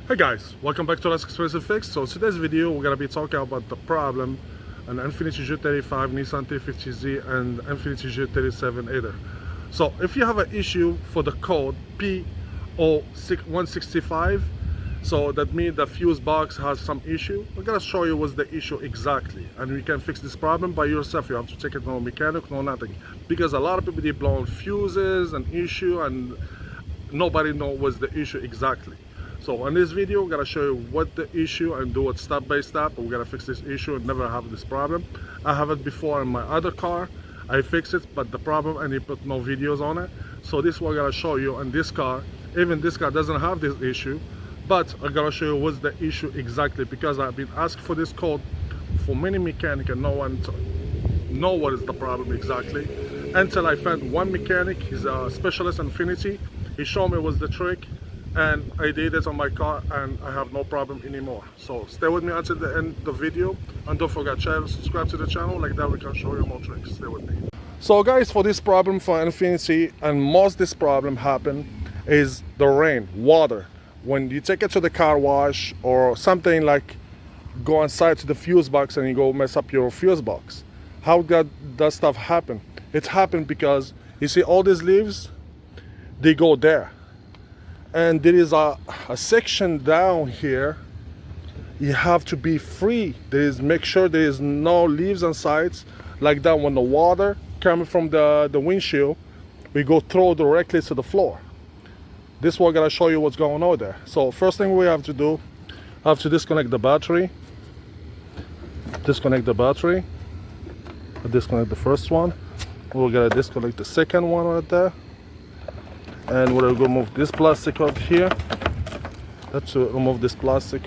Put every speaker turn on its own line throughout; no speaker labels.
Hey guys, welcome back to Less Expensive Fix. So today's video we're gonna be talking about the problem on Infiniti G35, Nissan 350Z and Infiniti G37 either. So if you have an issue for the code P0165, so that means the fuse box has some issue. We're gonna show you what's the issue exactly, and you can fix this problem by yourself. You have to take it, no mechanic, no nothing, because a lot of people they blow fuses and issue and nobody knows what's the issue exactly. So in this video, we're gonna show you what the issue and do it step by step. We're gonna fix this issue and never have this problem. I have it before in my other car. I fixed it, but the problem, and I put no videos on it. So this is what I'm gonna show you on this car. Even this car doesn't have this issue, but I'm gonna show you what's the issue exactly, because I've been asked for this code for many mechanics and no one know what is the problem exactly. Until I found one mechanic, he's a specialist in Infiniti. He showed me what's the trick, and I did it on my car and I have no problem anymore. So stay with me until the end of the video, and don't forget to subscribe to the channel, like that we can show you more tricks. Stay with me. So guys, for this problem for Infiniti, and most this problem happen is the rain, water. When you take it to the car wash or something, like go inside to the fuse box and you go mess up your fuse box. How does that stuff happen? It happened because you see all these leaves, they go there. And there is a section down here. You have to be free. Make sure there is no leaves on sides, like that. When the water coming from the windshield, we go throw directly to the floor. This is what I'm gonna show you what's going on there. So first thing we have to do, I have to disconnect the battery. Disconnect the battery. Disconnect the first one. We're gonna disconnect the second one right there. And we're gonna remove this plastic out here. Let's remove this plastic.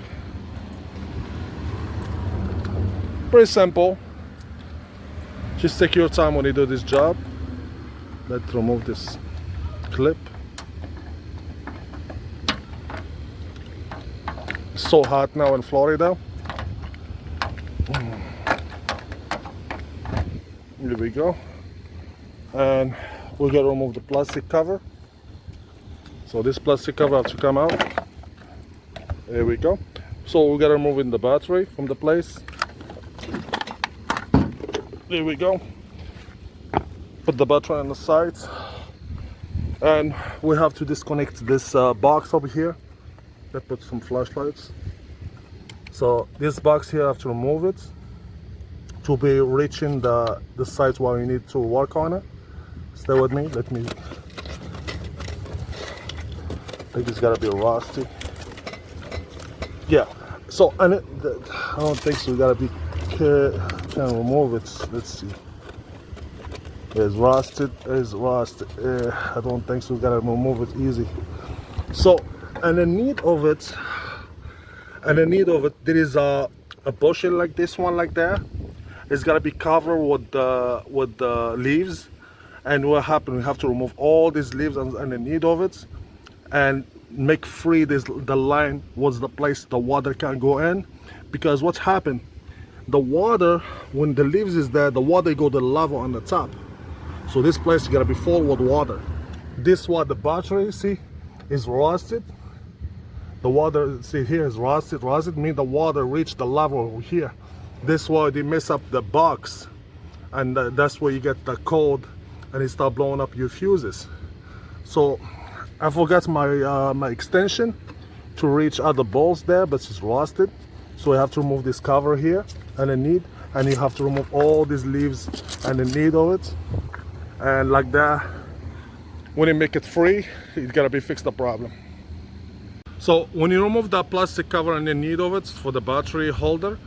Pretty simple. Just take your time when you do this job. Let's remove this clip. It's so hot now in Florida. Here we go. And we're gonna remove the plastic cover. So this plastic cover has to come out. There we go. So we gotta remove in the battery from the place. There we go. Put the battery on the side, and we have to disconnect this box over here. Let's put some flashlights. So this box here, I have to remove it to be reaching the sides where we need to work on it. Stay with me. I think it's gotta be rusty. Yeah. So I don't think so. We gotta be trying to remove it. Let's see. It's rusted. It's rusted. I don't think so. We gotta remove it easy. So underneath of it, there is a bushel like this one, like that. It's gotta be covered with the leaves. And what happened? We have to remove all these leaves underneath of it, and make free the line was the place the water can go in. Because what's happened, the water, when the leaves is there, the water go to the level on the top. So this place is gonna be full with water. This what the battery, see, is rusted. The water, see here, is rusted. Rusted means the water reached the level over here. This why they mess up the box, and that's where you get the cold and it start blowing up your fuses. So I forgot my extension to reach other bolts there, but it's rusted. So I have to remove this cover here underneath, and you have to remove all these leaves underneath of it. And like that, when you make it free, it's gotta be fixed the problem. So when you remove that plastic cover underneath of it for the battery holder,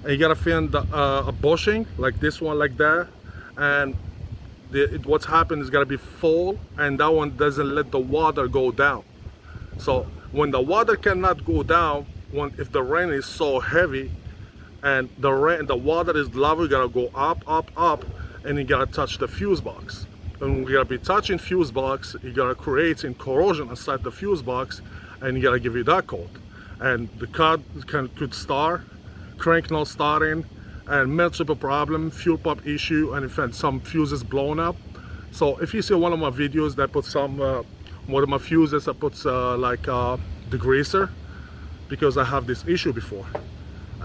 you gotta find a bushing like this one, like that, and what's happened is gotta be full, and that one doesn't let the water go down. So when the water cannot go down, if the rain is so heavy and the water is level, you gotta go up, and you gotta touch the fuse box. And we gotta be touching fuse box, you gotta create corrosion inside the fuse box, and you gotta give it that code. And the car could start, crank not starting, and multiple problem, fuel pump issue, and in fact some fuses blown up. So if you see one of my videos that put some one of my fuses, I put like degreaser, because I have this issue before.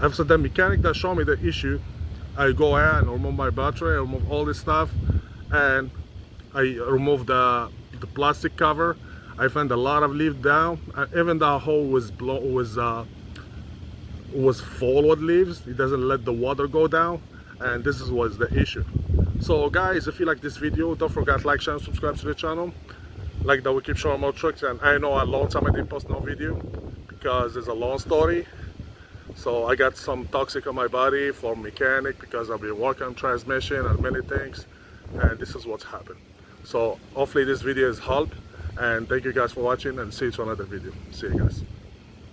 After the mechanic that showed me the issue, I go ahead and remove my battery, I remove all this stuff, and I remove the plastic cover. I found a lot of leaves down, and even the hole was full with leaves. It doesn't let the water go down, and this was the issue. So guys, if you like this video, don't forget like, share, and subscribe to the channel. Like that we keep showing more trucks, and I know a long time I didn't post no video because it's a long story. So I got some toxic on my body for mechanic because I've been working on transmission and many things, and this is what's happened. So hopefully this video has helped, and thank you guys for watching, and see you to another video. See you guys.